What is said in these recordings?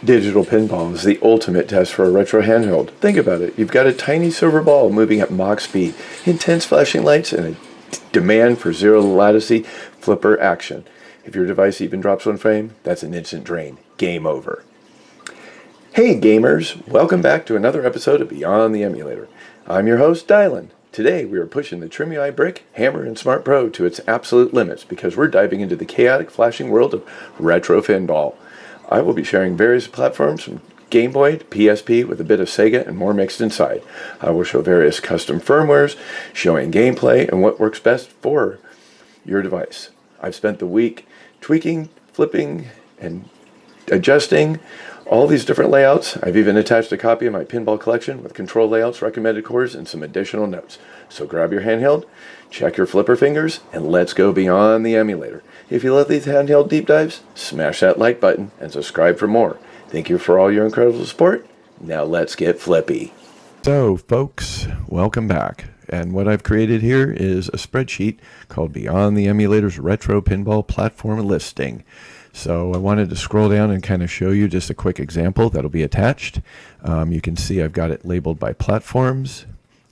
Digital pinball is the ultimate test for a retro handheld. Think about it. You've got a tiny silver ball moving at mach speed, intense flashing lights, and a demand for zero-latency flipper action. If your device even drops one frame, that's an instant drain. Game over. Hey gamers, welcome back to another episode of Beyond the Emulator. I'm your host, Dylan. Today we are pushing the TrimUI Brick, Hammer, and Smart Pro to its absolute limits because we're diving into the chaotic flashing world of retro pinball. I will be sharing various platforms from Game Boy to PSP with a bit of Sega and more mixed inside. I will show various custom firmwares, showing gameplay and what works best for your device. I've spent the week tweaking, flipping, and adjusting all these different layouts. I've even attached a copy of my Pinball Collection with control layouts, recommended cores, and some additional notes. So grab your handheld, check your flipper fingers, and let's go beyond the emulator. If you love these handheld deep dives, smash that like button and subscribe for more. Thank you for all your incredible support. Now let's get flippy. So folks, welcome back. And what I've created here is a spreadsheet called Beyond the Emulator's Retro Pinball Platform Listing. So I wanted to scroll down and kind of show you just a quick example that'll be attached. You can see I've got it labeled by platforms.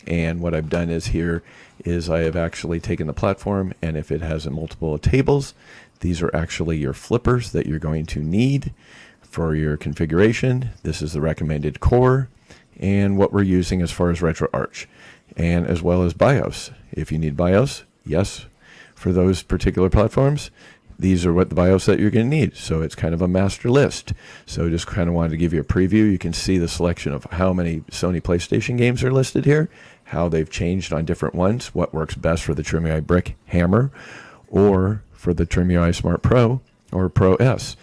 And what I've done is here is I have actually taken the platform, and if it has a multiple of tables, these are actually your flippers that you're going to need for your configuration. This is the recommended core and what we're using as far as RetroArch, and as well as BIOS. If you need BIOS, yes, for those particular platforms, these are what the BIOS that you're going to need. So it's kind of a master list. So just kind of wanted to give you a preview. You can see the selection of how many Sony PlayStation games are listed here, how they've changed on different ones, what works best for the TrimUI Brick Hammer, or for the TrimUI Smart Pro or Pro S.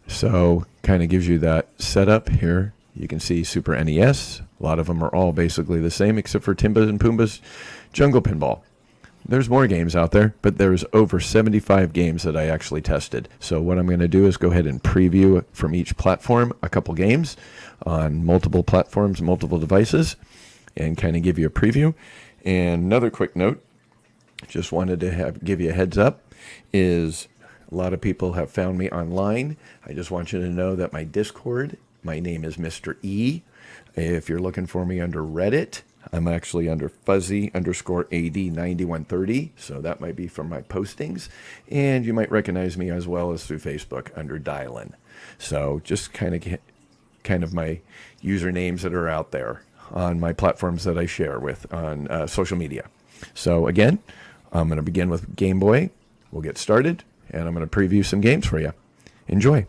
So kind of gives you that setup here. You can see Super NES. A lot of them are all basically the same except for Timba and Pumbaa's Jungle Pinball. There's more games out there, but there's over 75 games that I actually tested. So what I'm going to do is go ahead and preview from each platform a couple games on multiple platforms, multiple devices, and kind of give you a preview. And another quick note, just wanted to give you a heads up, is a lot of people have found me online. I just want you to know that my Discord, my name is Mr. E. If you're looking for me under Reddit, I'm actually under fuzzy_AD9130, so that might be from my postings. And you might recognize me as well as through Facebook under Dylan. So just kind of my usernames that are out there on my platforms that I share with on social media. So again, I'm going to begin with Game Boy. We'll get started, and I'm going to preview some games for you. Enjoy.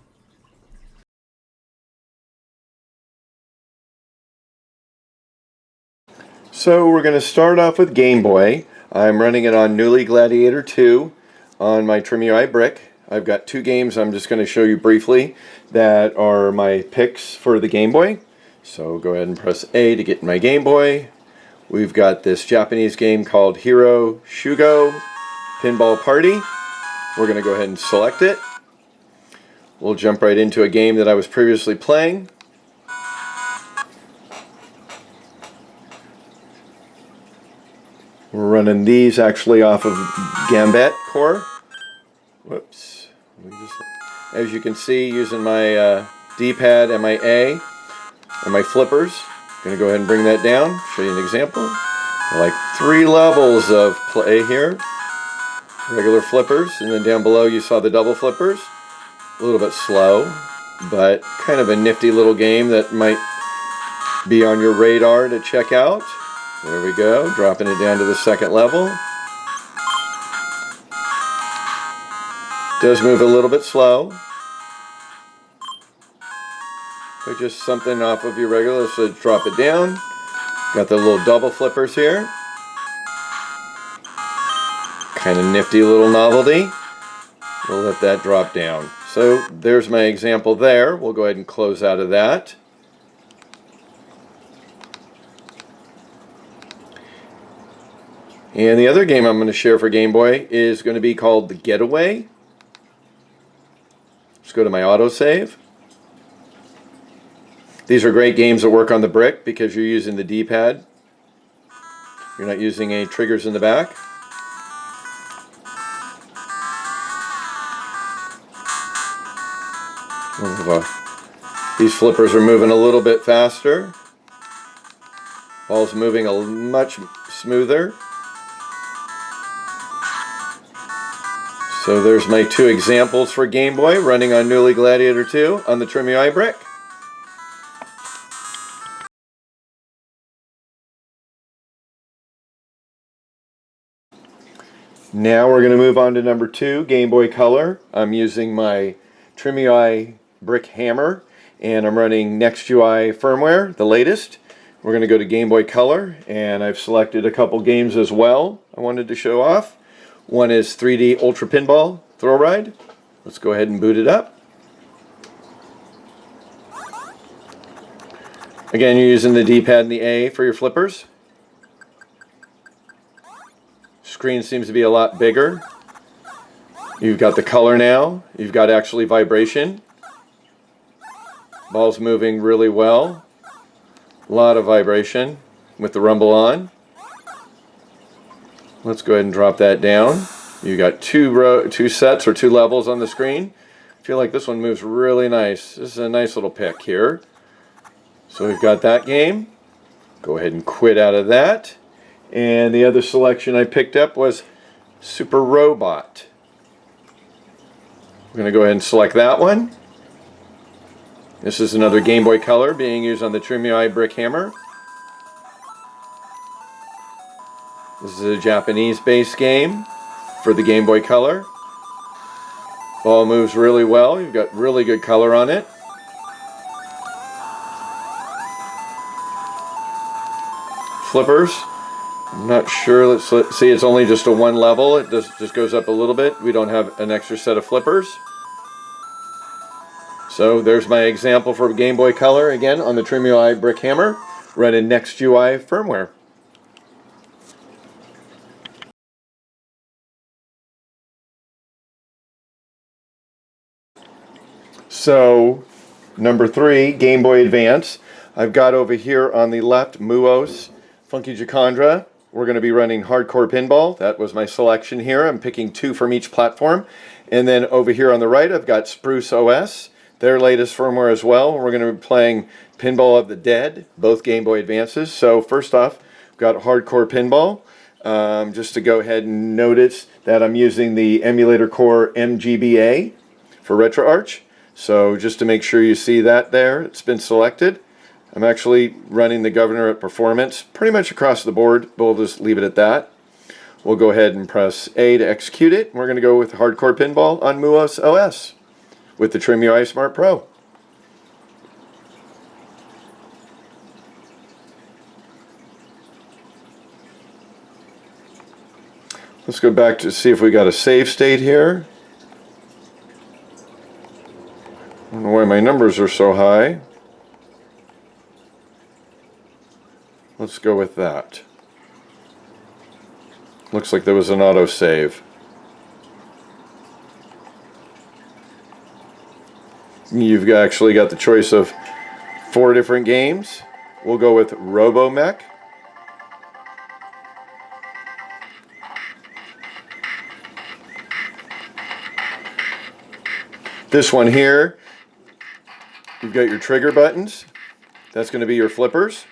So we're going to start off with Game Boy. I'm running it on Newly Gladiator 2 on my TrimUI Brick. I've got two games I'm just going to show you briefly that are my picks for the Game Boy. So go ahead and press A to get my Game Boy. We've got this Japanese game called Hero Shugo Pinball Party. We're going to go ahead and select it. We'll jump right into a game that I was previously playing. We're running these actually off of Gambit core. Whoops. As you can see, using my D-pad and my A and my flippers. Going to go ahead and bring that down, show you an example. Like 3 levels of play here. Regular flippers, and then down below you saw the double flippers. A little bit slow, but kind of a nifty little game that might be on your radar to check out. There we go, dropping it down to the second level. Does move a little bit slow, but just something off of your regular, so drop it down. Got the little double flippers here. Kind of nifty little novelty. We'll let that drop down. So there's my example there. We'll go ahead and close out of that. And the other game I'm going to share for Game Boy is going to be called The Getaway. Let's go to my autosave. These are great games that work on the brick because you're using the D-pad. You're not using any triggers in the back. We'll have a These flippers are moving a little bit faster. Ball's moving a much smoother. So there's my two examples for Game Boy running on Newly Gladiator 2 on the TrimUI Brick. Now we're going to move on to number 2, Game Boy Color. I'm using my TrimUI Brick hammer, and I'm running NextUI firmware, the latest. We're going to go to Game Boy Color, and I've selected a couple games as well I wanted to show off. One is 3D Ultra Pinball Thrill Ride. Let's go ahead and boot it up. Again, you're using the D-pad and the A for your flippers. Screen seems to be a lot bigger. You've got the color now. You've got actually vibration. Ball's moving really well. A lot of vibration with the rumble on. Let's go ahead and drop that down. You got two sets or two levels on the screen. I feel like this one moves really nice. This is a nice little pick here. So we've got that game. Go ahead and quit out of that. And the other selection I picked up was Super Robot. We're going to go ahead and select that one. This is another Game Boy Color being used on the TrimUI Brick hammer. This is a Japanese-based game for the Game Boy Color. Ball moves really well. You've got really good color on it. Flippers. I'm not sure. Let's see. It's only just a one level. It just goes up a little bit. We don't have an extra set of flippers. So there's my example for Game Boy Color, again on the TrimUI Brick hammer, running NextUI firmware. So number 3, Game Boy Advance. I've got over here on the left Muos Funky Gicandra. We're going to be running Hardcore Pinball. That was my selection here. I'm picking 2 from each platform. And then over here on the right I've got Spruce OS, their latest firmware as well. We're going to be playing Pinball of the Dead, both Game Boy Advances. So first off, we've got Hardcore Pinball. Just to go ahead and notice that I'm using the Emulator Core MGBA for RetroArch. So just to make sure you see that there, it's been selected. I'm actually running the governor at performance pretty much across the board, but we'll just leave it at that. We'll go ahead and press A to execute it. We're going to go with Hardcore Pinball on Muos OS with the TrimUI Smart Pro. Let's go back to see if we got a save state here. I don't know why my numbers are so high. Let's go with that. Looks like there was an auto save. You've actually got the choice of 4 different games. We'll go with Robo-Mech. This one here, you've got your trigger buttons. That's going to be your flippers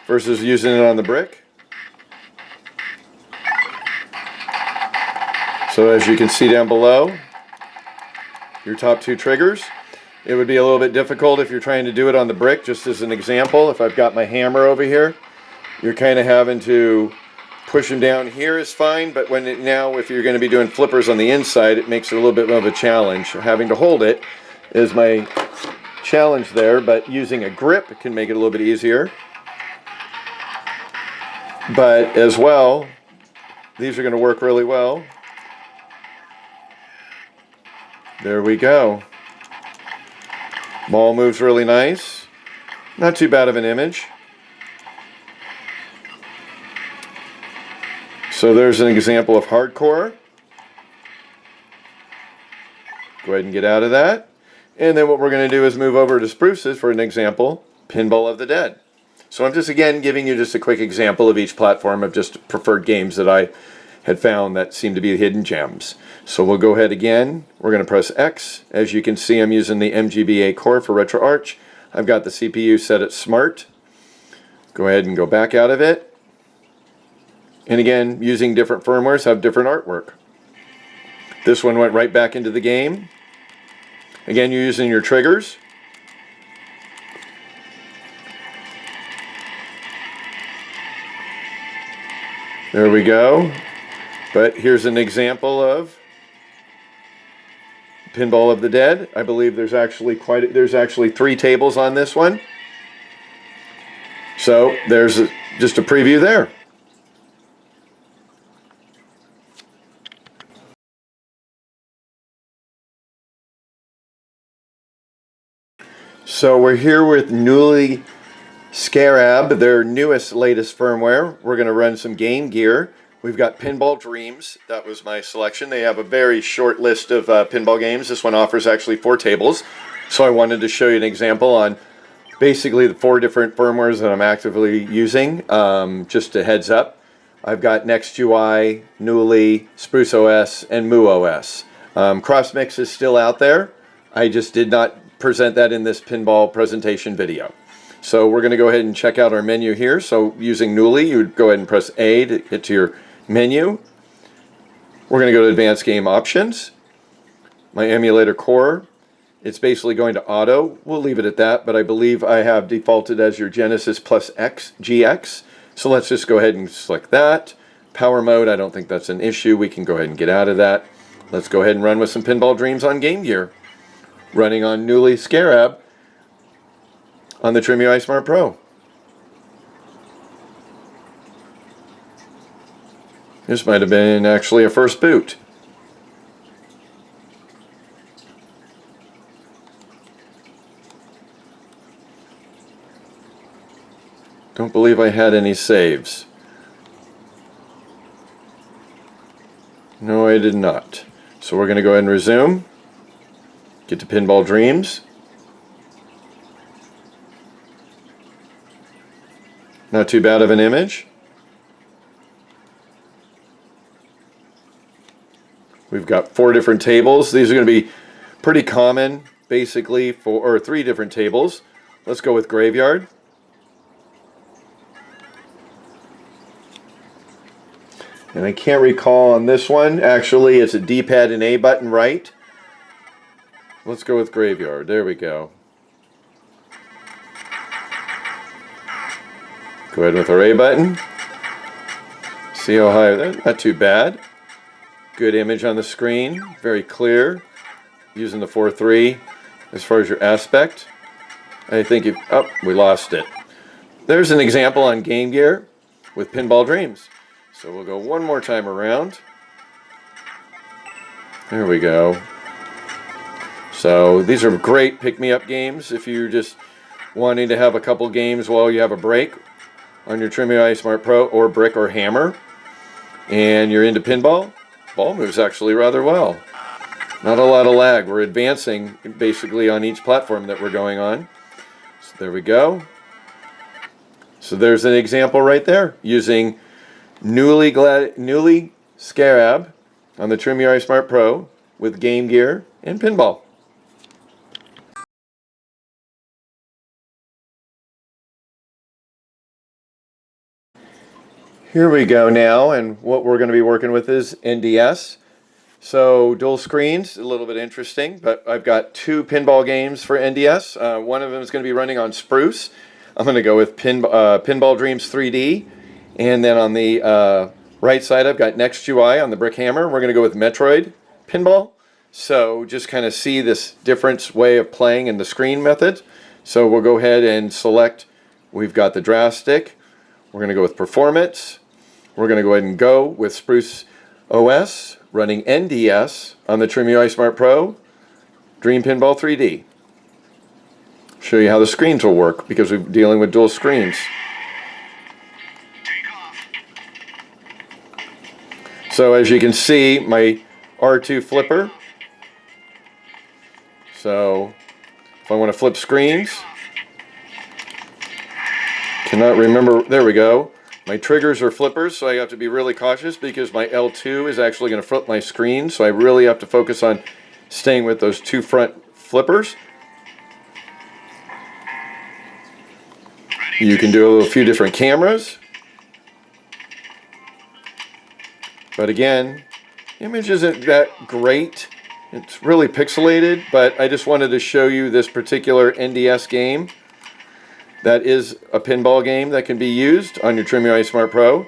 versus using it on the brick. So as you can see down below, your top 2 triggers. It would be a little bit difficult if you're trying to do it on the brick. Just as an example, if I've got my hammer over here, you're kind of having to push them down here is fine, but now if you're going to be doing flippers on the inside, it makes it a little bit of a challenge. Having to hold it is my challenge there, but using a grip can make it a little bit easier. But as well, these are going to work really well. There we go. Ball moves really nice. Not too bad of an image. So there's an example of hardcore. Go ahead and get out of that. And then what we're going to do is move over to Spruce's for an example, Pinball of the Dead. So I'm just again giving you just a quick example of each platform of just preferred games that I had found that seem to be hidden gems. So we'll go ahead again. We're going to press X. As you can see, I'm using the MGBA core for RetroArch. I've got the CPU set at smart. Go ahead and go back out of it. And again, using different firmwares have different artwork. This one went right back into the game. Again, you're using your triggers. There we go. But here's an example of Pinball of the Dead. I believe there's actually there's 3 tables on this one. So there's just a preview there. So we're here with Newly Scarab, their latest firmware. We're going to run some Game Gear. We've got Pinball Dreams. That was my selection. They have a very short list of pinball games. This one offers actually 4 tables. So I wanted to show you an example on basically the 4 different firmwares that I'm actively using. Just a heads up. I've got NextUI, Newly, Spruce OS, and Moo OS. CrossMix is still out there. I just did not present that in this pinball presentation video. So we're going to go ahead and check out our menu here. So using Newly, you would go ahead and press A to get to your menu. We're going to go to Advanced Game Options. My emulator core, it's basically going to auto. We'll leave it at that, but I believe I have defaulted as your Genesis plus X GX. So let's just go ahead and select that. Power mode, I don't think that's an issue. We can go ahead and get out of that. Let's go ahead and run with some Pinball Dreams on Game Gear. Running on Newly Scarab on the TrimUI Smart Pro. This might have been actually a first boot. Don't believe I had any saves. No, I did not. So we're going to go ahead and resume. Get to Pinball Dreams. Not too bad of an image. We've got 4 different tables. These are going to be pretty common, basically, or 3 different tables. Let's go with Graveyard. And I can't recall on this one. Actually, it's a D-pad and A button right. Let's go with Graveyard. There we go. Go ahead with our A button. See how high that? Not too bad. Good image on the screen. Very clear. Using the 4:3 as far as your aspect. I think we lost it. There's an example on Game Gear with Pinball Dreams. So we'll go one more time around. There we go. So these are great pick-me-up games if you're just wanting to have a couple games while you have a break on your TrimUI Smart Pro or Brick or Hammer, and you're into pinball. Ball moves actually rather well. Not a lot of lag. We're advancing basically on each platform that we're going on. So there we go. So there's an example right there using Newly Scarab on the TrimUI Smart Pro with Game Gear and Pinball. Here we go now, and what we're going to be working with is NDS. So dual screens, a little bit interesting, but I've got 2 pinball games for NDS. One of them is going to be running on Spruce. I'm going to go with Pinball Dreams 3D, and then on the right side I've got NextUI on the Brick Hammer. We're going to go with Metroid Pinball. So just kind of see this different way of playing in the screen method. So we'll go ahead and select, we've got the draft stick. We're going to go with Performance. We're going to go ahead and go with Spruce OS, running NDS on the TrimUI Smart Pro, Dream Pinball 3D. Show you how the screens will work because we're dealing with dual screens. So as you can see, my R2 flipper. So if I want to flip screens, cannot remember, there we go. My triggers are flippers, so I have to be really cautious because my L2 is actually going to flip my screen, so I really have to focus on staying with those 2 front flippers. You can do a few different cameras. But again, image isn't that great. It's really pixelated, but I just wanted to show you this particular NDS game. That is a pinball game that can be used on your TrimUI Smart Pro.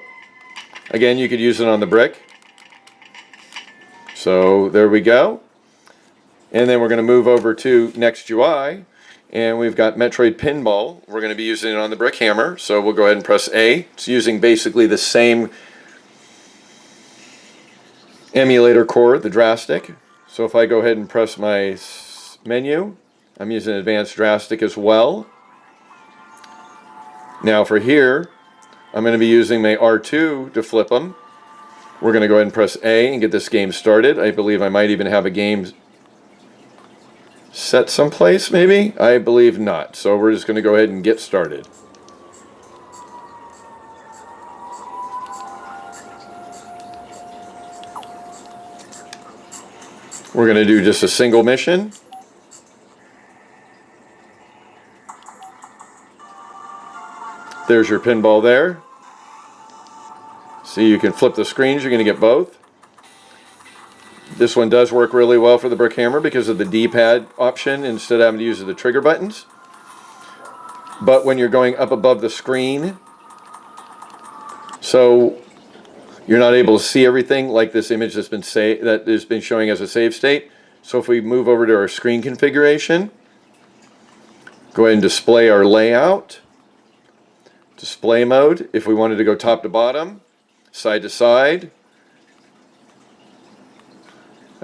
Again, you could use it on the Brick. So there we go. And then we're going to move over to NextUI, and we've got Metroid Pinball. We're going to be using it on the Brick Hammer, so we'll go ahead and press A. It's using basically the same emulator core, the Drastic. So if I go ahead and press my menu, I'm using Advanced Drastic as well. Now for here, I'm going to be using my R2 to flip them. We're going to go ahead and press A and get this game started. I believe I might even have a game set someplace, maybe? I believe not. So we're just going to go ahead and get started. We're going to do just a single mission. There's your pinball there. See, you can flip the screens. You're going to get both. This one does work really well for the Brick Hammer because of the D-pad option instead of having to use the trigger buttons. But when you're going up above the screen, so you're not able to see everything like this image that's been that has been showing as a save state. So if we move over to our screen configuration, go ahead and display our layout. Display mode, if we wanted to go top to bottom, side to side.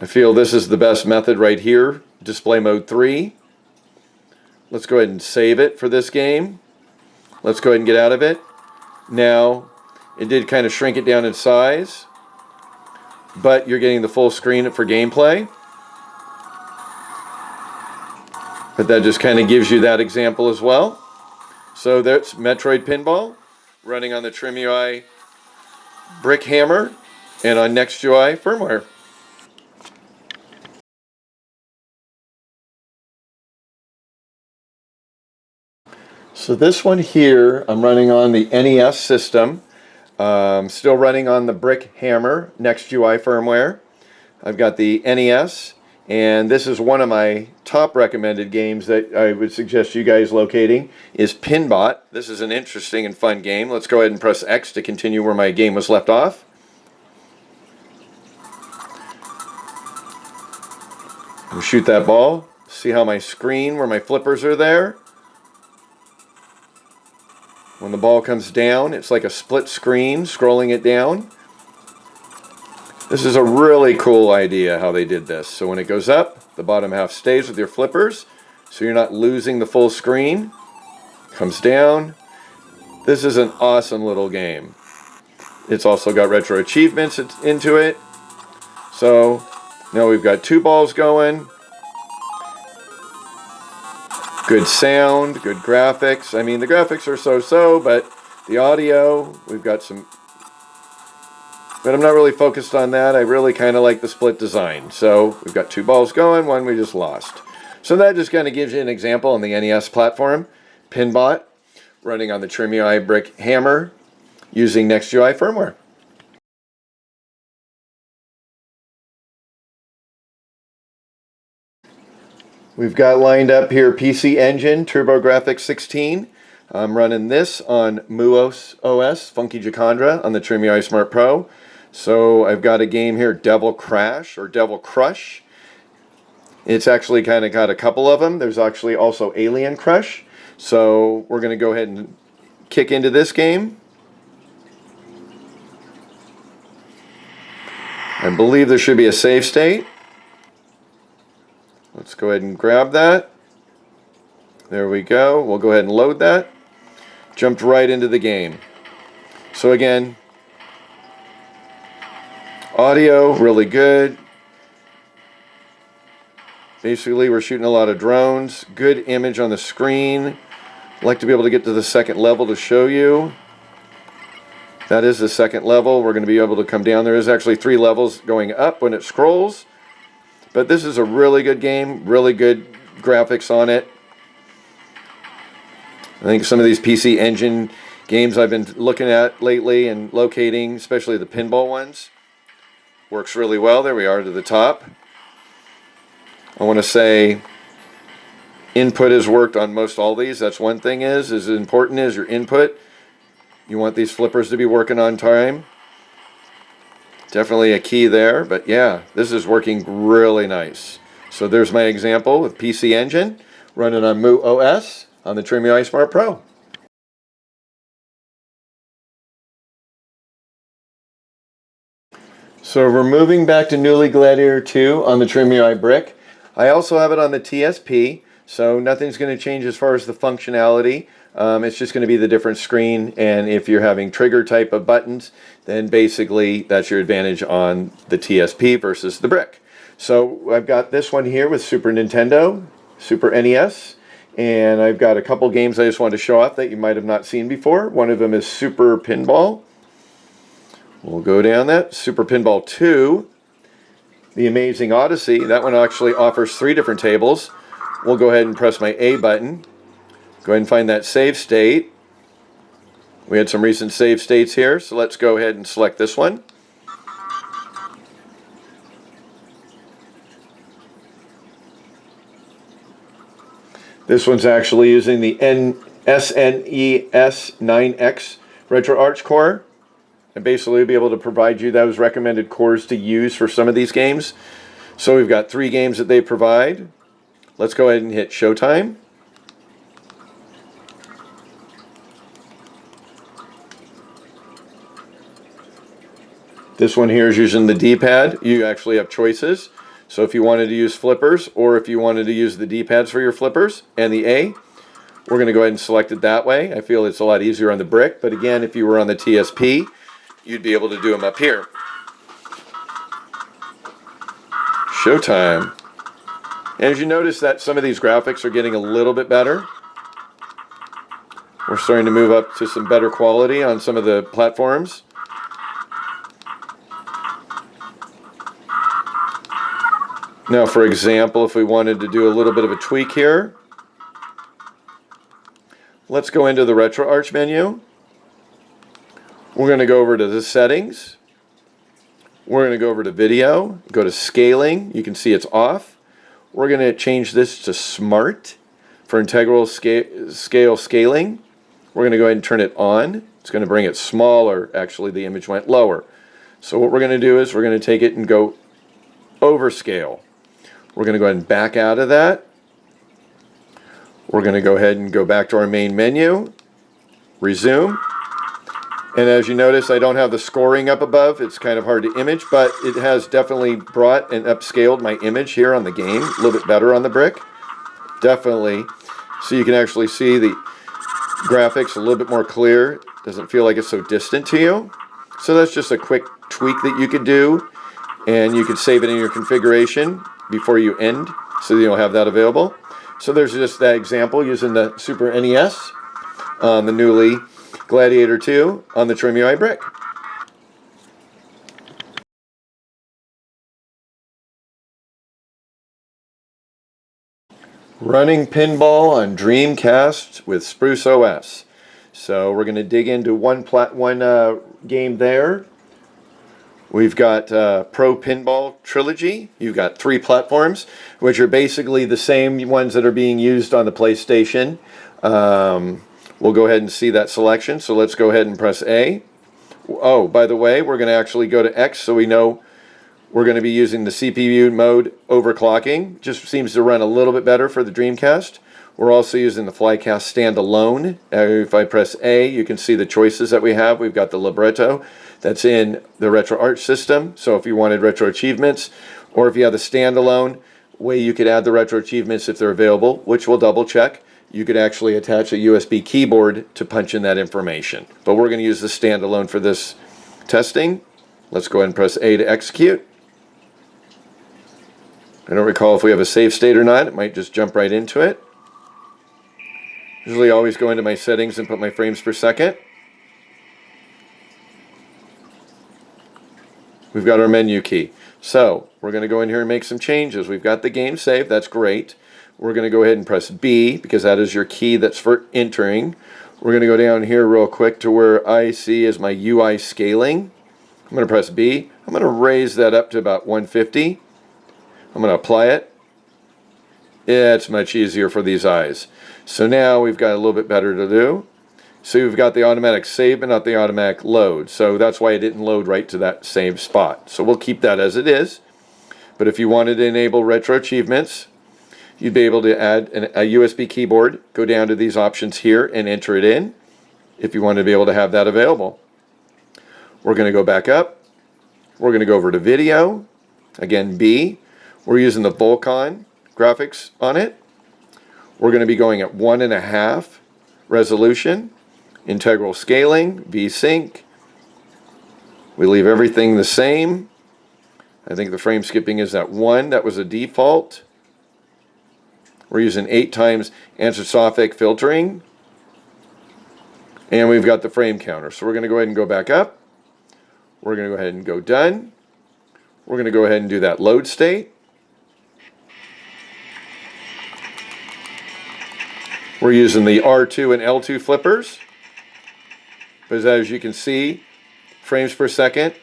I feel this is the best method right here, display mode 3. Let's go ahead and save it for this game. Let's go ahead and get out of it. Now, it did kind of shrink it down in size, but you're getting the full screen for gameplay. But that just kind of gives you that example as well. So that's Metroid Pinball running on the TrimUI Brick Hammer and on NextUI firmware. So this one here, I'm running on the NES system. Still running on the Brick Hammer NextUI firmware. I've got the NES, and this is one of my top recommended games that I would suggest you guys locating, is Pinbot. This is an interesting and fun game. Let's go ahead and press X to continue where my game was left off. We'll shoot that ball. See how my screen, where my flippers are there. When the ball comes down, it's like a split screen, scrolling it down. This is a really cool idea how they did this. So when it goes up, the bottom half stays with your flippers, so you're not losing the full screen. Comes down. This is an awesome little game. It's also got retro achievements into it. So now we've got 2 balls going. Good sound, good graphics. I mean, the graphics are so-so, but the audio, we've got some... But I'm not really focused on that. I really kind of like the split design. So we've got 2 balls going, one we just lost. So that just kind of gives you an example on the NES platform. Pinbot, running on the TrimUI Brick Hammer, using NextUI firmware. We've got lined up here PC Engine, TurboGrafx 16. I'm running this on Muos OS, Funky Jacandra, on the TrimUI Smart Pro. So I've got a game here, Devil Crash, or Devil Crush. It's actually kind of got a couple of them. There's actually also Alien Crush. So we're going to go ahead and kick into this game. I believe there should be a save state. Let's go ahead and grab that. There we go. We'll go ahead and load that. Jumped right into the game. So again, audio, really good. Basically, we're shooting a lot of drones. Good image on the screen. I'd like to be able to get to the second level to show you. That is the second level. We're going to be able to come down. There is actually 3 levels going up when it scrolls. But this is a really good game, really good graphics on it. I think some of these PC Engine games I've been looking at lately and locating, especially the pinball ones, works really well. There we are to the top. I want to say input has worked on most all these. That's one thing is as important as your input. You want these flippers to be working on time. Definitely a key there, but yeah, this is working really nice. So there's my example with PC Engine running on Mu OS on the TrimUI Smart Pro. So we're moving back to Newly Gladiator 2 on the TrimUI Brick. I also have it on the TSP, so nothing's going to change as far as the functionality. It's just going to be the different screen, and if you're having trigger type of buttons, then basically that's your advantage on the TSP versus the Brick. So I've got this one here with Super Nintendo, Super NES, and I've got a couple games I just wanted to show off that you might have not seen before. One of them is Super Pinball. We'll go down that. Super Pinball 2, The Amazing Odyssey. That one actually offers 3 different tables. We'll go ahead and press my A button. Go ahead and find that save state. We had some recent save states here, so let's go ahead and select this one. This one's actually using the SNES 9X RetroArch core. And basically be able to provide you those recommended cores to use for some of these games. So we've got 3 games that they provide. Let's go ahead and hit Showtime. This one here is using the D-pad. You actually have choices. So if you wanted to use flippers, or if you wanted to use the D-pads for your flippers and the A, we're going to go ahead and select it that way. I feel it's a lot easier on the Brick, but again, if you were on the TSP, you'd be able to do them up here. Showtime. And as you notice that some of these graphics are getting a little bit better. We're starting to move up to some better quality on some of the platforms. Now, for example, if we wanted to do a little bit of a tweak here, let's go into the RetroArch menu. We're going to go over to the settings. We're going to go over to video, go to scaling. You can see it's off. We're going to change this to smart for integral scale scaling. We're going to go ahead and turn it on. It's going to bring it smaller. Actually, the image went lower. So what we're going to do is we're going to take it and go over scale. We're going to go ahead and back out of that. We're going to go ahead and go back to our main menu, resume. And as you notice, I don't have the scoring up above. It's kind of hard to image, but it has definitely brought and upscaled my image here on the game. A little bit better on the Brick. Definitely. So you can actually see the graphics a little bit more clear. Doesn't feel like it's so distant to you. So that's just a quick tweak that you could do. And you could save it in your configuration before you end, so you'll have that available. So there's just that example using the Super NES on the Newly Gladiator 2 on the TrimUI Brick. Running pinball on Dreamcast with Spruce OS. So we're going to dig into one game there. We've got Pro Pinball Trilogy. You've got 3 platforms, which are basically the same ones that are being used on the PlayStation. We'll go ahead and see that selection. So let's go ahead and press A. Oh, by the way, we're going to actually go to X so we know we're going to be using the CPU mode overclocking. Just seems to run a little bit better for the Dreamcast. We're also using the Flycast standalone. If I press A, you can see the choices that we have. We've got the libretto that's in the RetroArch system. So if you wanted retro achievements, or if you have the standalone way you could add the retro achievements if they're available, which we'll double check, you could actually attach a USB keyboard to punch in that information. But we're going to use the standalone for this testing. Let's go ahead and press A to execute. I don't recall if we have a save state or not. It might just jump right into it. Usually always go into my settings and put my frames per second. We've got our menu key. So we're going to go in here and make some changes. We've got the game saved. That's great. We're going to go ahead and press B because that is your key that's for entering. We're going to go down here real quick to where I see is my UI scaling. I'm going to press B. I'm going to raise that up to about 150. I'm going to apply it. It's much easier for these eyes. So now we've got a little bit better to do. So we've got the automatic save but not the automatic load. So that's why it didn't load right to that same spot. So we'll keep that as it is. But if you wanted to enable retro achievements, you'd be able to add a USB keyboard, go down to these options here and enter it in if you want to be able to have that available. We're going to go back up. We're going to go over to video. Again, B. We're using the Volcon graphics on it. We're going to be going at 1.5 resolution, integral scaling, VSync. We leave everything the same. I think the frame skipping is at 1. That was a default. We're using 8 times anisotropic filtering. And we've got the frame counter. So we're going to go ahead and go back up. We're going to go ahead and go done. We're going to go ahead and do that load state. We're using the R2 and L2 flippers. But as you can see, frames per second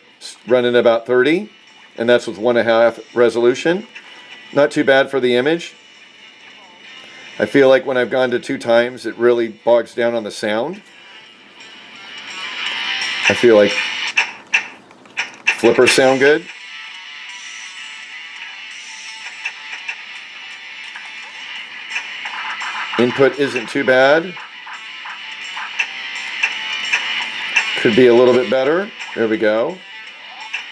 running about 30. And that's with 1.5 resolution. Not too bad for the image. I feel like when I've gone to 2 times, it really bogs down on the sound. I feel like flippers sound good. Input isn't too bad. Could be a little bit better. There we go.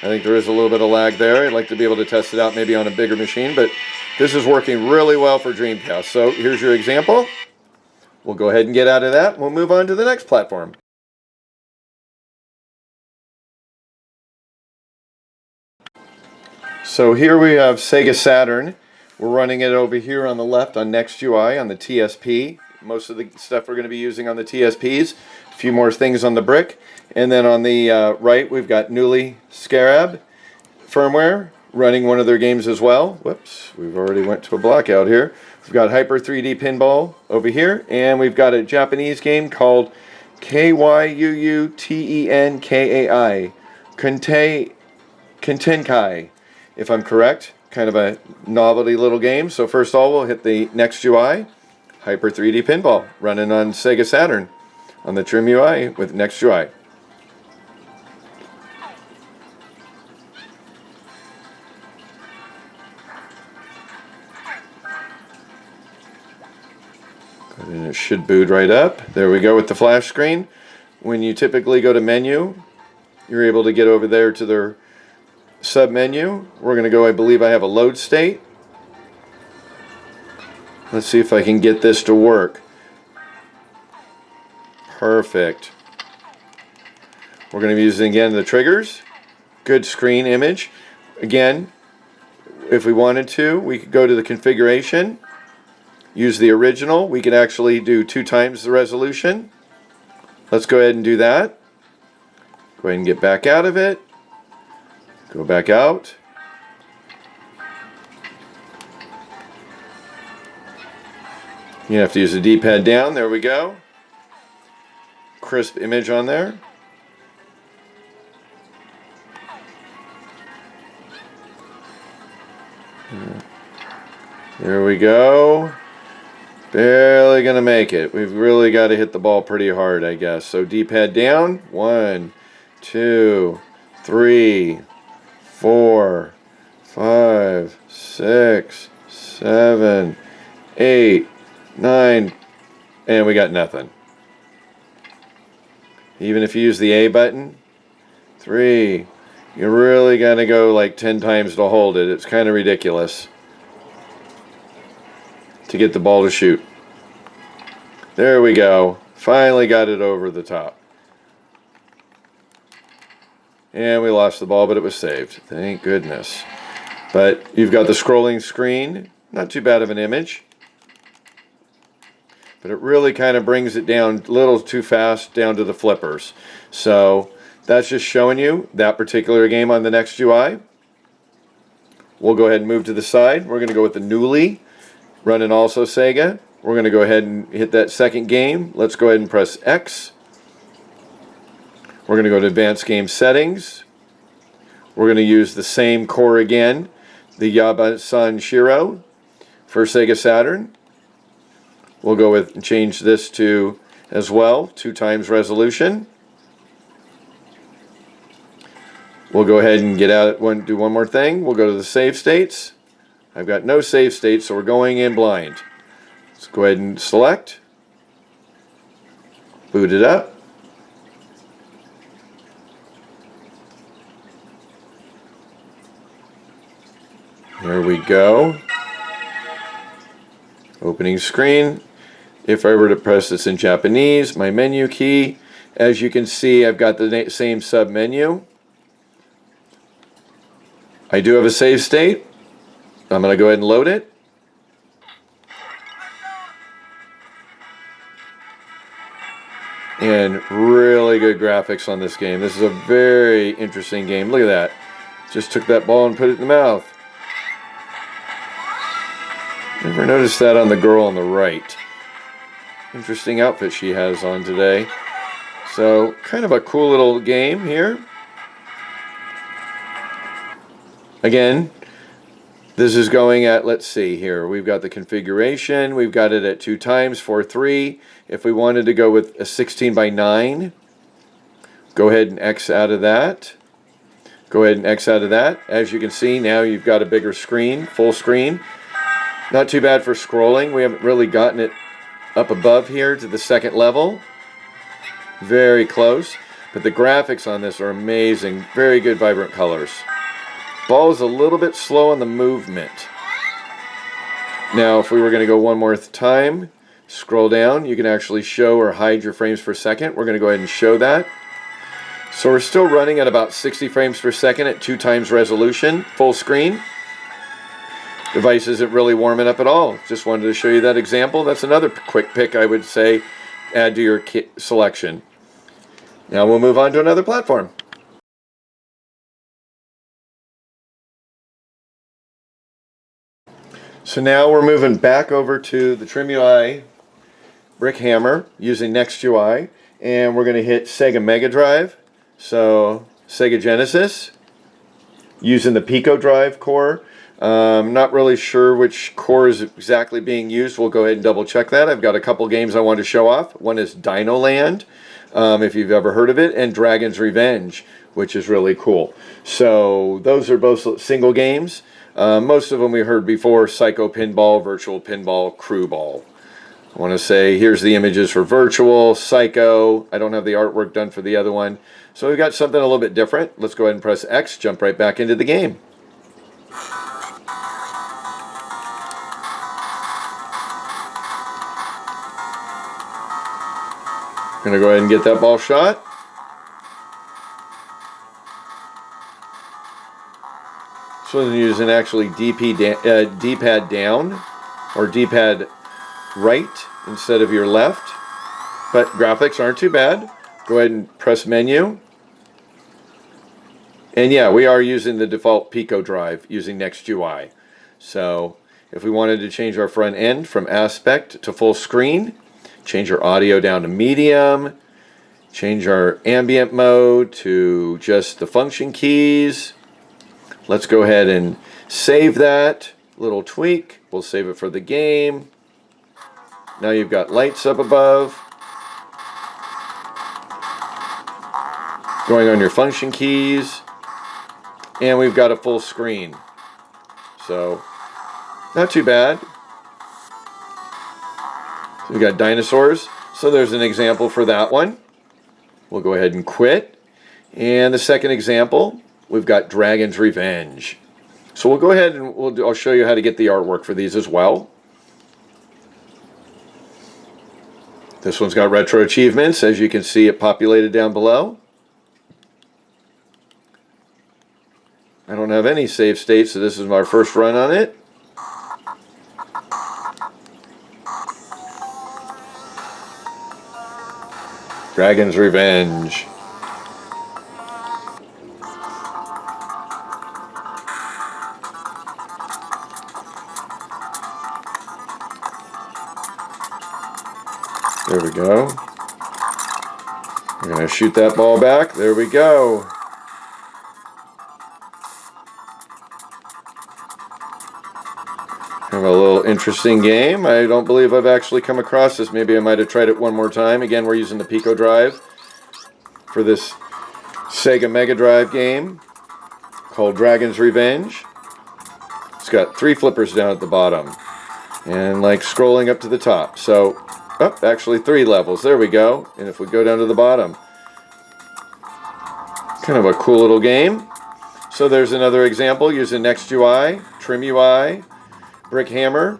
I think there is a little bit of lag there. I'd like to be able to test it out maybe on a bigger machine, but this is working really well for Dreamcast. So here's your example. We'll go ahead and get out of that. We'll move on to the next platform. So here we have Sega Saturn. We're running it over here on the left on NextUI on the TSP. Most of the stuff we're going to be using on the TSPs. A few more things on the brick. And then on the right, we've got Newly Scarab firmware running one of their games as well. Whoops, we've already went to a blackout here. We've got Hyper 3D Pinball over here, and we've got a Japanese game called Kyuutenkai, Kentenkai, if I'm correct. Kind of a novelty little game. So first of all, we'll hit the NextUI Hyper 3D Pinball running on Sega Saturn on the TrimUI with NextUI. And it should boot right up. There we go with the flash screen. When you typically go to menu, you're able to get over there to their sub menu. We're going to go, I believe I have a load state. Let's see if I can get this to work. Perfect. We're going to be using again the triggers. Good screen image. Again, if we wanted to, we could go to the configuration. Use the original. We could actually do 2 times the resolution. Let's go ahead and do that. Go ahead and get back out of it. Go back out. You have to use the D-pad down. There we go. Crisp image on there. There we go. Barely gonna make it. We've really got to hit the ball pretty hard, I guess. So D-pad down. 1, 2, 3, 4, 5, 6, 7, 8, 9, and we got nothing. Even if you use the A button, 3, you really got to go like 10 times to hold it. It's kind of ridiculous to get the ball to shoot. There we go. Finally got it over the top. And we lost the ball, but it was saved. Thank goodness. But you've got the scrolling screen. Not too bad of an image. But it really kind of brings it down a little too fast down to the flippers. So that's just showing you that particular game on the NextUI. We'll go ahead and move to the side. We're going to go with the Newly Running also Sega. We're going to go ahead and hit that second game. Let's go ahead and press X. We're going to go to Advanced Game Settings. We're going to use the same core again, the Yabasan Shiro for Sega Saturn. We'll go with and change this to as well, 2x resolution. We'll go ahead and get out do one more thing. We'll go to the save states. I've got no save states, so we're going in blind. Let's go ahead and select. Boot it up. There we go. Opening screen. If I were to press this in Japanese, my menu key, as you can see, I've got the same sub menu. I do have a save state. I'm going to go ahead and load it. And really good graphics on this game. This is a very interesting game. Look at that. Just took that ball and put it in the mouth. Never noticed that on the girl on the right. Interesting outfit she has on today. So, kind of a cool little game here. Again, this is going at, let's see here, we've got the configuration, we've got it at 2x, 4:3. If we wanted to go with a 16:9, go ahead and X out of that. Go ahead and X out of that. As you can see, now you've got a bigger screen, full screen. Not too bad for scrolling. We haven't really gotten it up above here to the second level. Very close. But the graphics on this are amazing. Very good, vibrant colors. Ball is a little bit slow on the movement. Now, if we were going to go one more time, scroll down. You can actually show or hide your frames per second. We're going to go ahead and show that. So we're still running at about 60 frames per second at 2x resolution, full screen. Device isn't really warming up at all. Just wanted to show you that example. That's another quick pick, I would say, add to your kit selection. Now we'll move on to another platform. So now we're moving back over to the TrimUI Brick hammer using NextUI, and we're going to hit Sega MegaDrive. So Sega Genesis using the Pico Drive core. Not really sure which core is exactly being used. We'll go ahead and double check that. I've got a couple games I want to show off. One is Dino Land, if you've ever heard of it, and Dragon's Revenge, which is really cool. So those are both single games. Most of them we heard before: Psycho Pinball, Virtual Pinball, Crew Ball. I want to say here's the images for Virtual, Psycho. I don't have the artwork done for the other one. So we've got something a little bit different. Let's go ahead and press X, jump right back into the game. Going to go ahead and get that ball shot. This one's using actually D-pad down or D-pad right instead of your left. But graphics aren't too bad. Go ahead and press menu. And yeah, we are using the default Pico drive using NextUI. So if we wanted to change our front end from aspect to full screen, change our audio down to medium, change our ambient mode to just the function keys. Let's go ahead and save that little tweak. We'll save it for the game. Now you've got lights up above. Going on your function keys. And we've got a full screen. So, not too bad. So we've got dinosaurs. So there's an example for that one. We'll go ahead and quit. And the second example, we've got Dragon's Revenge. So we'll go ahead and I'll show you how to get the artwork for these as well. This one's got retro achievements. As you can see, it populated down below. I don't have any save states, so this is my first run on it. Dragon's Revenge. There we go. We're going to shoot that ball back. There we go. Kind of a little interesting game. I don't believe I've actually come across this. Maybe I might have tried it one more time. Again, we're using the Pico Drive for this Sega MegaDrive game called Dragon's Revenge. It's got 3 flippers down at the bottom and like scrolling up to the top. So, actually 3 levels. There we go. And if we go down to the bottom, kind of a cool little game. So there's another example using NextUI, TrimUI, Brick Hammer,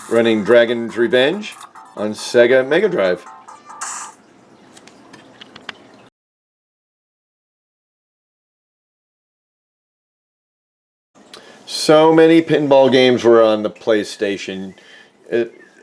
running Dragon's Revenge on Sega MegaDrive. So many pinball games were on the PlayStation.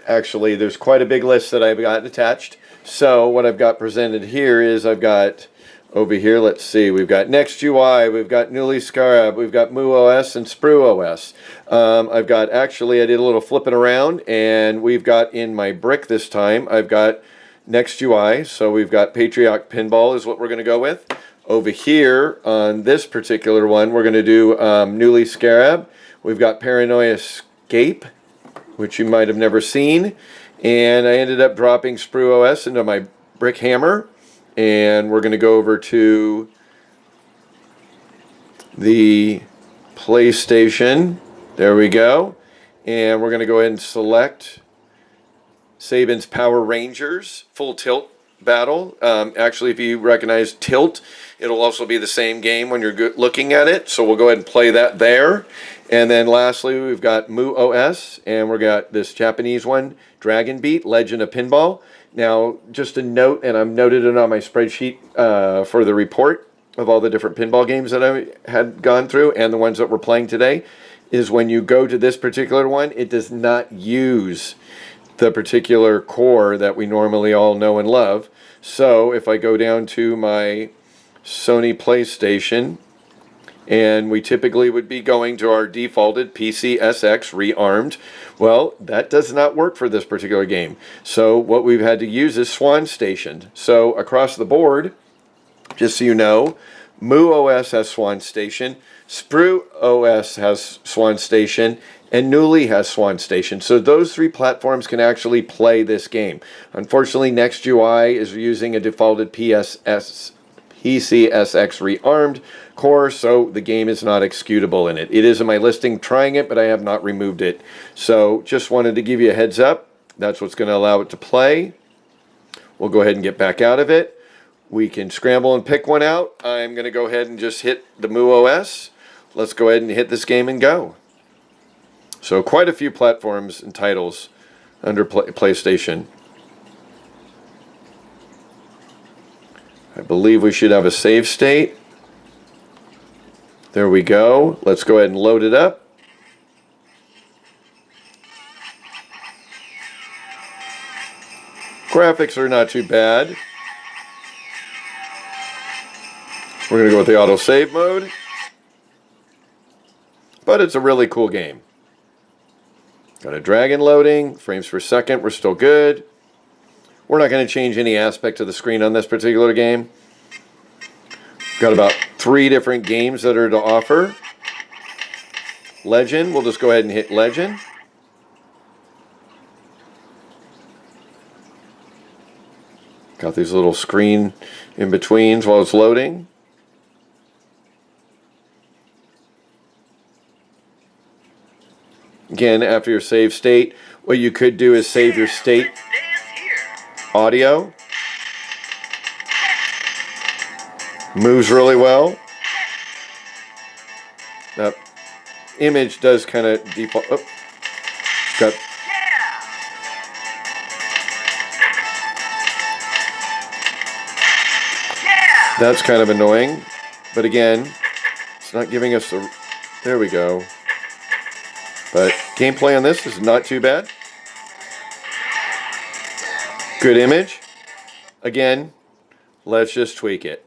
Actually, there's quite a big list that I've got attached. So what I've got presented here is I've got over here, let's see, we've got NextUI, we've got Newly Scarab, we've got MooOS and SpruOS. I've got, actually, I did a little flipping around, and we've got in my brick this time, I've got NextUI, so we've got Patriot Pinball is what we're going to go with. Over here, on this particular one, we're going to do Newly Scarab. We've got Paranoia Escape, which you might have never seen. And I ended up dropping SpruOS into my Brick Hammer. And we're going to go over to the PlayStation. There we go. And we're going to go ahead and select Saban's Power Rangers Full Tilt Battle. Actually, if you recognize Tilt, it'll also be the same game when you're looking at it. So we'll go ahead and play that there. And then lastly, we've got MooOS, and we've got this Japanese one, Dragon Beat, Legend of Pinball. Now, just a note, and I've noted it on my spreadsheet for the report of all the different pinball games that I had gone through and the ones that we're playing today, is when you go to this particular one, it does not use the particular core that we normally all know and love. So if I go down to my Sony PlayStation, and we typically would be going to our defaulted PCSX rearmed. Well, that does not work for this particular game. So what we've had to use is Swan Station. So across the board, just so you know, MooOS has Swan Station, SpruOS has Swan Station, and Newly has Swan Station. So those 3 platforms can actually play this game. Unfortunately, NextUI is using a defaulted PCSX rearmed core, so the game is not executable in it. It is in my listing trying it, but I have not removed it. So just wanted to give you a heads up. That's what's going to allow it to play. We'll go ahead and get back out of it. We can scramble and pick one out. I'm going to go ahead and just hit the MooOS. Let's go ahead and hit this game and go. So quite a few platforms and titles under PlayStation. I believe we should have a save state. There we go. Let's go ahead and load it up. Graphics are not too bad. We're going to go with the auto-save mode. But it's a really cool game. Got a dragon loading. Frames per second. We're still good. We're not going to change any aspect of the screen on this particular game. Got about 3 different games that are to offer. Legend. We'll just go ahead and hit Legend. Got these little screen in betweens while it's loading. Again, after your save state, what you could do is save your state audio. Moves really well. That image does kind of default. Oh, got. That's kind of annoying, but again, it's not giving us the. There we go. But gameplay on this is not too bad. Good image. Again, let's just tweak it.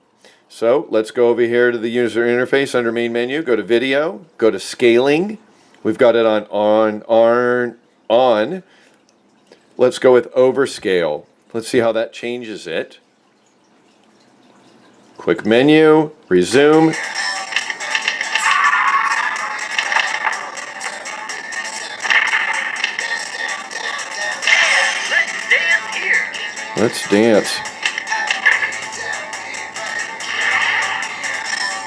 So let's go over here to the user interface under main menu. Go to video. Go to scaling. We've got it on. Let's go with overscale. Let's see how that changes it. Quick menu, resume. Let's dance.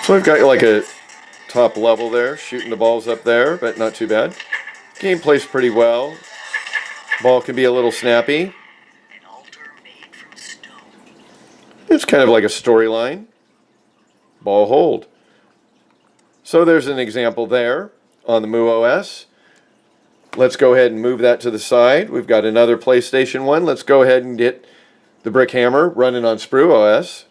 So I've got like a top level there, shooting the balls up there, but not too bad. Game plays pretty well. Ball can be a little snappy. It's kind of like a storyline. Ball hold. So there's an example there on the MuOS. Let's go ahead and move that to the side. We've got another PlayStation 1. Let's go ahead and get the Brick Hammer running on SprUOS.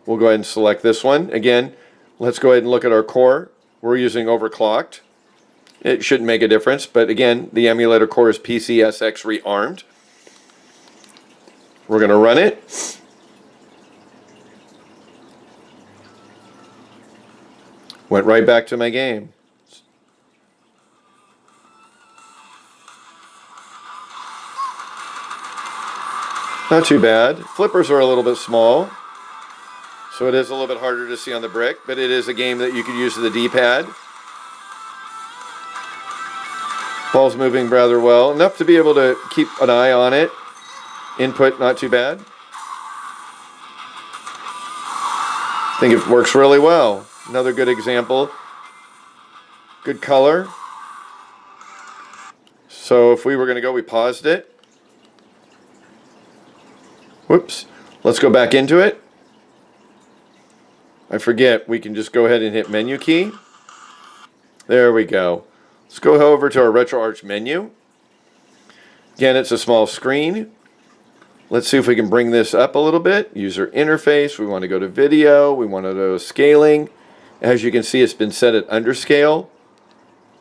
We'll go ahead and select this one. Again, let's go ahead and look at our core. We're using overclocked. It shouldn't make a difference, but again, the emulator core is PCSX rearmed. We're going to run it. Went right back to my game. Not too bad. Flippers are a little bit small, so it is a little bit harder to see on the brick, but it is a game that you could use the D-pad. Ball's moving rather well, enough to be able to keep an eye on it. Input, not too bad. I think it works really well. Another good example. Good color. So if we were going to go, we paused it. Whoops. Let's go back into it. I forget, we can just go ahead and hit menu key. There we go. Let's go over to our RetroArch menu. Again, it's a small screen. Let's see if we can bring this up a little bit. User interface. We want to go to video. We want to go to scaling. As you can see, it's been set at underscale.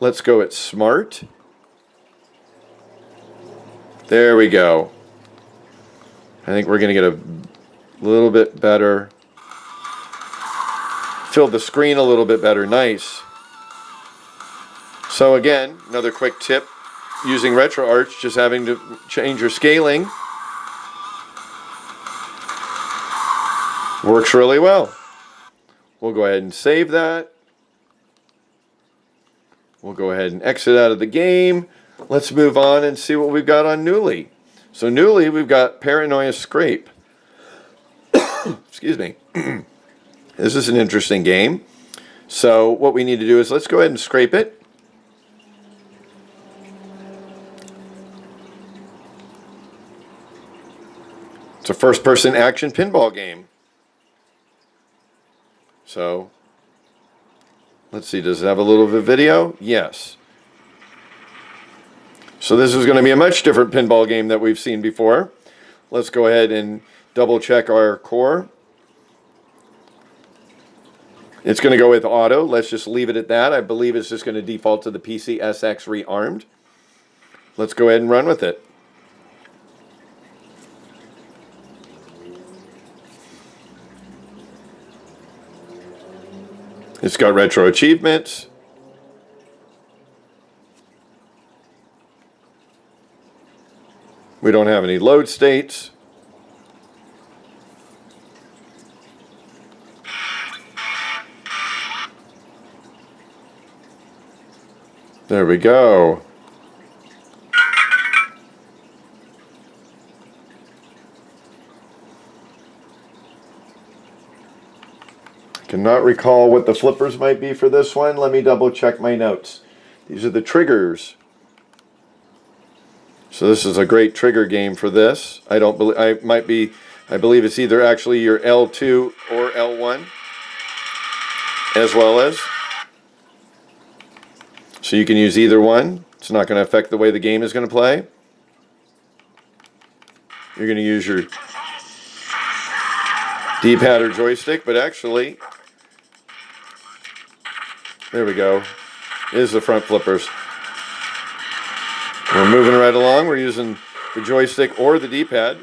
Let's go at smart. There we go. I think we're going to get a little bit better. Fill the screen a little bit better. Nice. So again, another quick tip using RetroArch, just having to change your scaling. Works really well. We'll go ahead and save that. We'll go ahead and exit out of the game. Let's move on and see what we've got on Newly. So Newly, we've got Paranoia Scrape. Excuse me. This is an interesting game. So what we need to do is let's go ahead and scrape it. It's a first-person action pinball game. So, let's see, does it have a little bit of video? Yes. So this is going to be a much different pinball game that we've seen before. Let's go ahead and double check our core. It's going to go with auto. Let's just leave it at that. I believe it's just going to default to the PCSX rearmed. Let's go ahead and run with it. It's got retro achievements. We don't have any load states. There we go. Cannot recall what the flippers might be for this one. Let me double check my notes. These are the triggers. So this is a great trigger game for this. I believe it's either actually your L2 or L1 as well as. So you can use either one. It's not going to affect the way the game is going to play. You're going to use your D-pad or joystick, but actually, there we go. Is the front flippers. We're moving right along. We're using the joystick or the D-pad.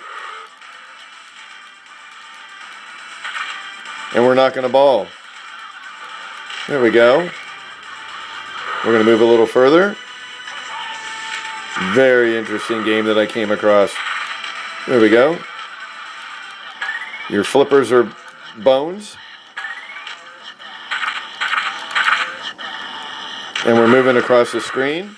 And we're knocking a ball. There we go. We're going to move a little further. Very interesting game that I came across. There we go. Your flippers are bones. And we're moving across the screen.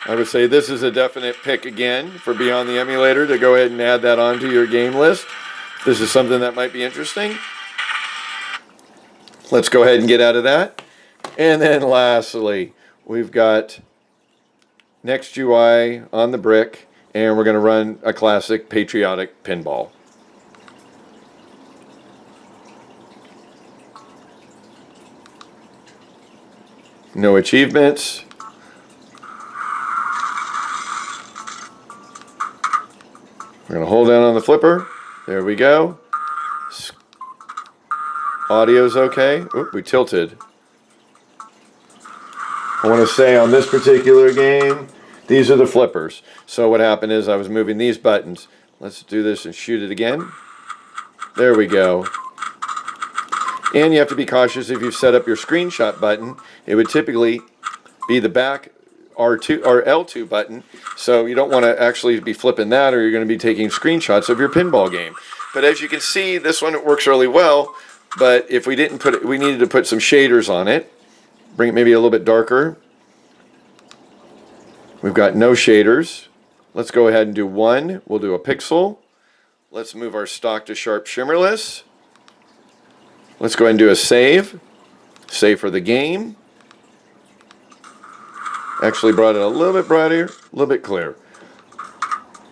I would say this is a definite pick again for Beyond the Emulator to go ahead and add that onto your game list. This is something that might be interesting. Let's go ahead and get out of that. And then lastly, we've got Next UI on the brick, and we're going to run a classic patriotic pinball. No achievements. We're going to hold down on the flipper. There we go. Audio's okay. Oop, we tilted. I want to say on this particular game, these are the flippers. So what happened is I was moving these buttons. Let's do this and shoot it again. There we go. And you have to be cautious if you've set up your screenshot button. It would typically be the back R2 or L2 button. So you don't want to actually be flipping that, or you're going to be taking screenshots of your pinball game. But as you can see, this one, it works really well. But if we didn't put it, we needed to put some shaders on it. Bring it maybe a little bit darker. We've got no shaders. Let's go ahead and do one. We'll do a pixel. Let's move our stock to sharp shimmerless. Let's go ahead and do a save. Save for the game. Actually brought it a little bit brighter, a little bit clear.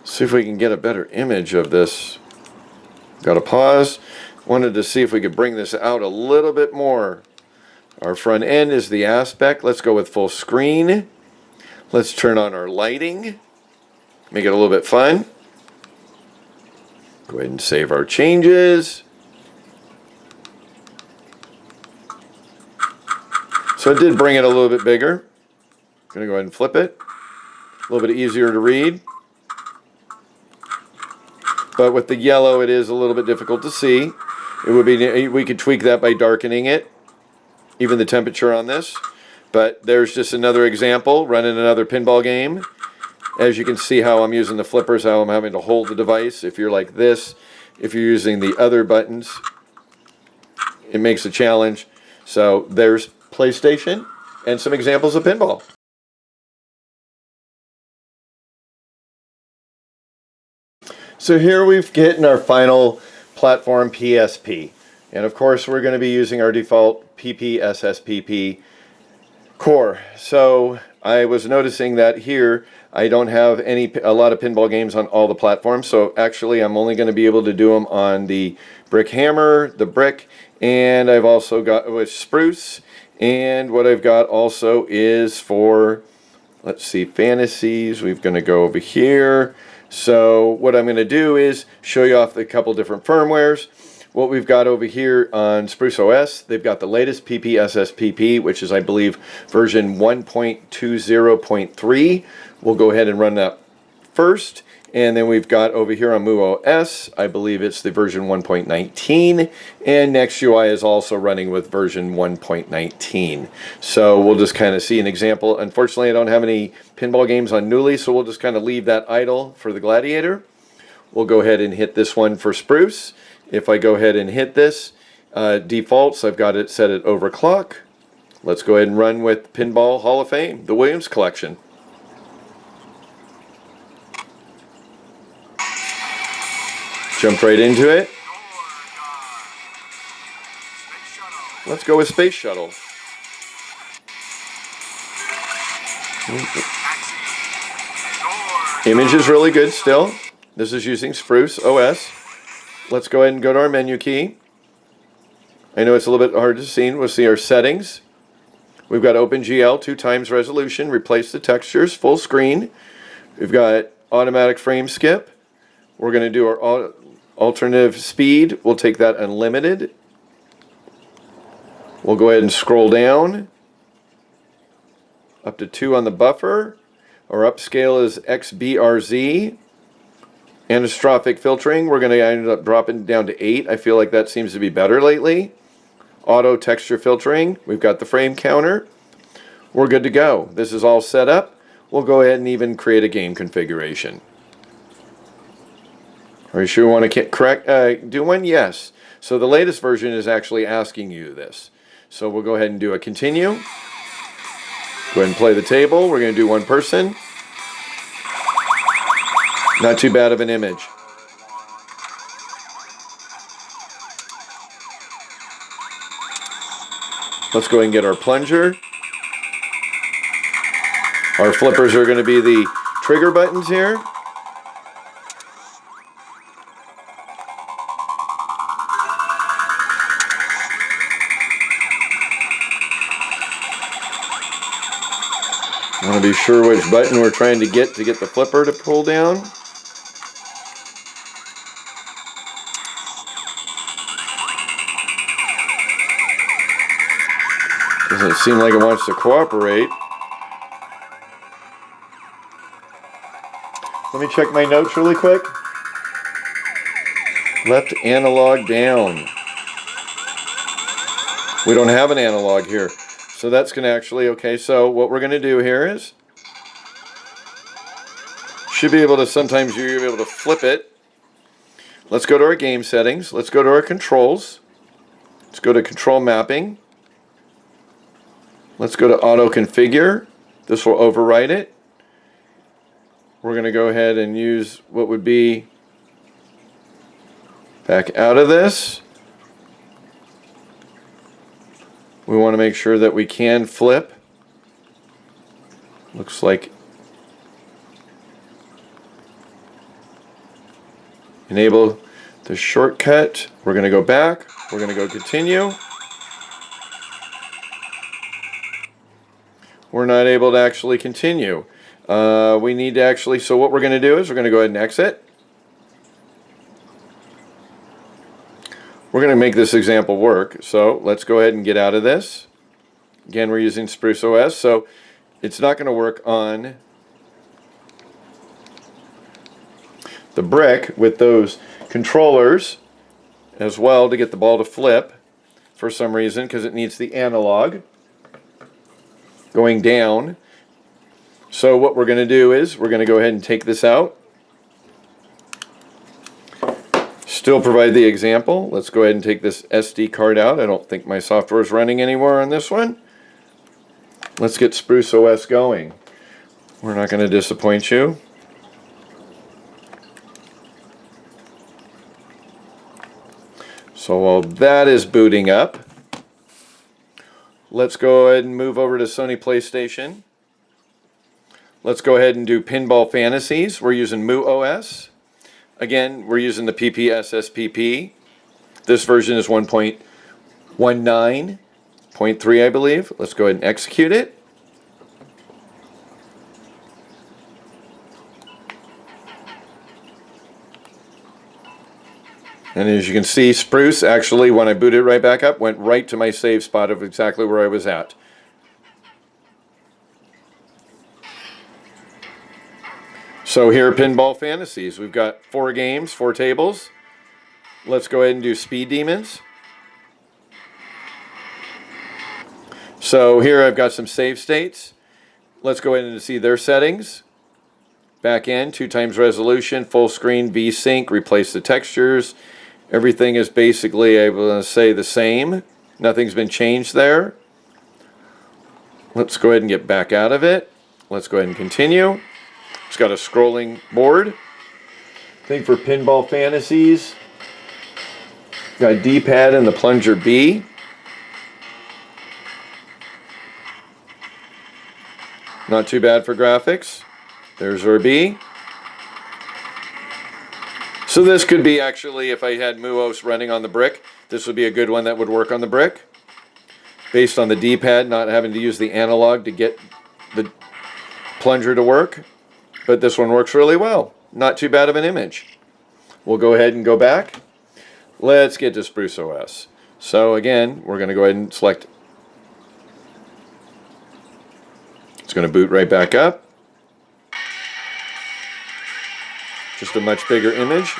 See if we can get a better image of this. Got to pause. Wanted to see if we could bring this out a little bit more. Our front end is the aspect. Let's go with full screen. Let's turn on our lighting. Make it a little bit fun. Go ahead and save our changes. So it did bring it a little bit bigger. I'm going to go ahead and flip it. A little bit easier to read. But with the yellow, it is a little bit difficult to see. It would be, we could tweak that by darkening it, even the temperature on this. But there's just another example, running another pinball game. As you can see how I'm using the flippers, how I'm having to hold the device. If you're like this, if you're using the other buttons, it makes a challenge. So there's PlayStation and some examples of pinball. So here we've gotten our final platform PSP. And of course we're going to be using our default PPSSPP core. So I was noticing that here I don't have a lot of pinball games on all the platforms. So actually I'm only going to be able to do them on the Brick Hammer, the Brick, and I've also got with Spruce. And what I've got also is for, let's see, Fantasies. We're going to go over here. So what I'm going to do is show you off a couple different firmwares. What we've got over here on Spruce OS, they've got the latest PPSSPP, which is, I believe, version 1.20.3. We'll go ahead and run that first. And then we've got over here on MuOS, I believe it's the version 1.19. And NextUI is also running with version 1.19. So we'll just kind of see an example. Unfortunately, I don't have any pinball games on Newly, so we'll just kind of leave that idle for the Gladiator. We'll go ahead and hit this one for Spruce. If I go ahead and hit this, defaults, I've got it set at overclock. Let's go ahead and run with Pinball Hall of Fame, the Williams Collection. Jump right into it. Let's go with Space Shuttle. Image is really good still. This is using Spruce OS. Let's go ahead and go to our menu key. I know it's a little bit hard to see. We'll see our settings. We've got OpenGL 2x resolution, replace the textures, full screen. We've got automatic frame skip. We're going to do our alternative speed. We'll take that unlimited. We'll go ahead and scroll down up to 2 on the buffer. Our upscale is XBRZ. Anastrophic filtering, we're going to end up dropping down to 8. I feel like that seems to be better lately. Auto texture filtering, we've got the frame counter. We're good to go. This is all set up. We'll go ahead and even create a game configuration. Are you sure you want to do one? Yes. So the latest version is actually asking you this. So we'll go ahead and do a continue. Go ahead and play the table. We're going to do one person. Not too bad of an image. Let's go ahead and get our plunger. Our flippers are going to be the trigger buttons here. I want to be sure which button we're trying to get the flipper to pull down. Doesn't seem like it wants to cooperate. Let me check my notes really quick. Left analog down. We don't have an analog here. So that's going to actually, okay, so what we're going to do here is, should be able to, sometimes you're able to flip it. Let's go to our game settings. Let's go to our controls. Let's go to control mapping. Let's go to auto configure. This will override it. We're going to go ahead and use what would be back out of this. We want to make sure that we can flip. Looks like enable the shortcut. We're going to go back. We're going to go continue. We're not able to actually continue. We need to actually, so what we're going to do is we're going to go ahead and exit. We're going to make this example work. So let's go ahead and get out of this. Again, we're using Spruce OS, so it's not going to work on the brick with those controllers as well to get the ball to flip for some reason, because it needs the analog going down. So what we're going to do is we're going to go ahead and take this out. Still provide the example. Let's go ahead and take this SD card out. I don't think my software is running anymore on this one. Let's get Spruce OS going. We're not going to disappoint you. So while that is booting up, let's go ahead and move over to Sony PlayStation. Let's go ahead and do Pinball Fantasies. We're using MuOS. Again, we're using the PPSSPP. This version is 1.19.3, I believe. Let's go ahead and execute it. And as you can see, Spruce actually, when I booted it right back up, went right to my save spot of exactly where I was at. So here are Pinball Fantasies. We've got 4 games, 4 tables. Let's go ahead and do Speed Demons. So here I've got some save states. Let's go ahead and see their settings. Back end, 2 times resolution, full screen, V-Sync, replace the textures. Everything is basically, I will say, the same. Nothing's been changed there. Let's go ahead and get back out of it. Let's go ahead and continue. It's got a scrolling board. I think for Pinball Fantasies, got a D-pad and the plunger B. Not too bad for graphics. There's our B. So this could be actually, if I had MuOS running on the brick, this would be a good one that would work on the brick. Based on the D-pad, not having to use the analog to get the plunger to work. But this one works really well. Not too bad of an image. We'll go ahead and go back. Let's get to Spruce OS. So again, we're going to go ahead and select. It's going to boot right back up. Just a much bigger image.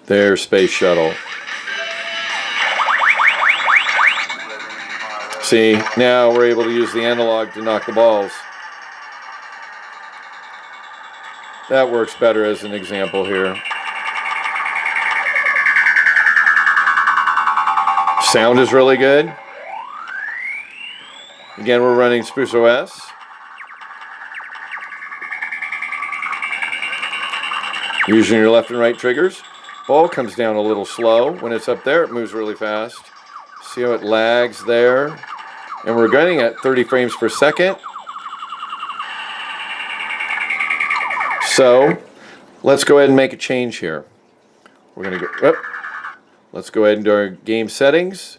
There's Space Shuttle. See, now we're able to use the analog to knock the balls. That works better as an example here. Sound is really good. Again, we're running Spruce OS. Using your left and right triggers. Ball comes down a little slow. When it's up there, it moves really fast. See how it lags there? And we're running at 30 frames per second. So, let's go ahead and make a change here. We're going to go, let's go ahead and do our game settings.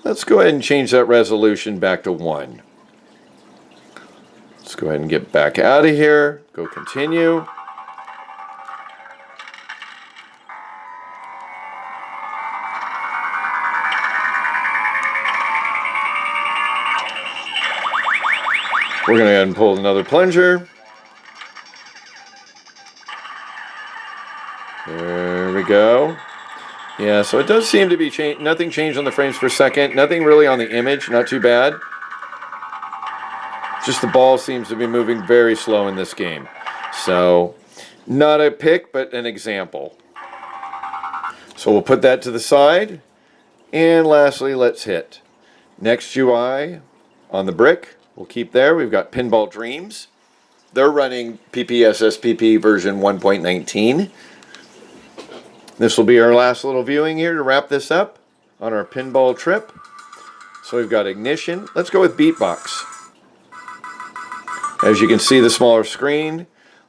Let's go ahead and change that resolution back to 1. Let's go ahead and get back out of here. Go continue. We're going to go ahead and pull another plunger. There we go. Yeah, so it does seem to be nothing changed on the frames per second. Nothing really on the image. Not too bad. Just the ball seems to be moving very slow in this game. So, not a pick, but an example. So we'll put that to the side. And lastly, let's hit Next UI on the brick. We'll keep there. We've got Pinball Dreams. They're running PPSSPP version 1.19. This will be our last little viewing here to wrap this up on our pinball trip. So we've got Ignition. Let's go with Beatbox. As you can see the smaller screen,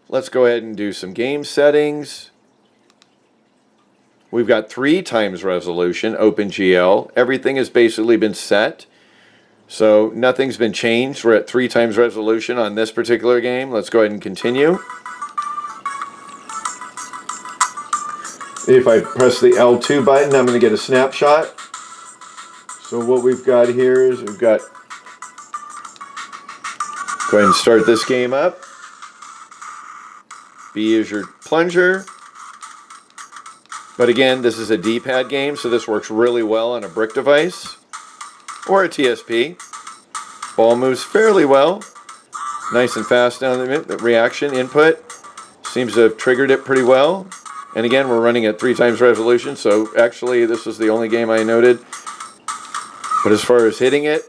let's go ahead and do some game settings. We've got 3 times resolution, OpenGL. Everything has basically been set. So nothing's been changed. We're at 3 times resolution on this particular game. Let's go ahead and continue. If I press the L2 button, I'm going to get a snapshot. So what we've got here is we've got, go ahead and start this game up. B is your plunger. But again, this is a D-pad game, so this works really well on a brick device or a TSP. Ball moves fairly well. Nice and fast down the reaction input. Seems to have triggered it pretty well. And again, we're running at 3 times resolution, so actually this is the only game I noted. But as far as hitting it,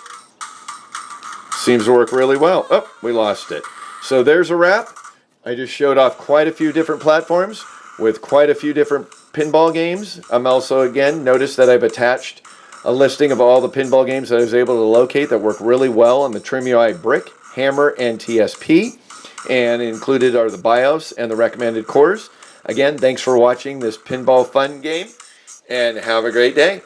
seems to work really well. Oh, we lost it. So there's a wrap. I just showed off quite a few different platforms with quite a few different pinball games. I'm also, again, notice that I've attached a listing of all the pinball games that I was able to locate that work really well on the TrimUI Brick, Hammer, and TSP. And included are the BIOS and the recommended cores. Again, thanks for watching this pinball fun game, and have a great day.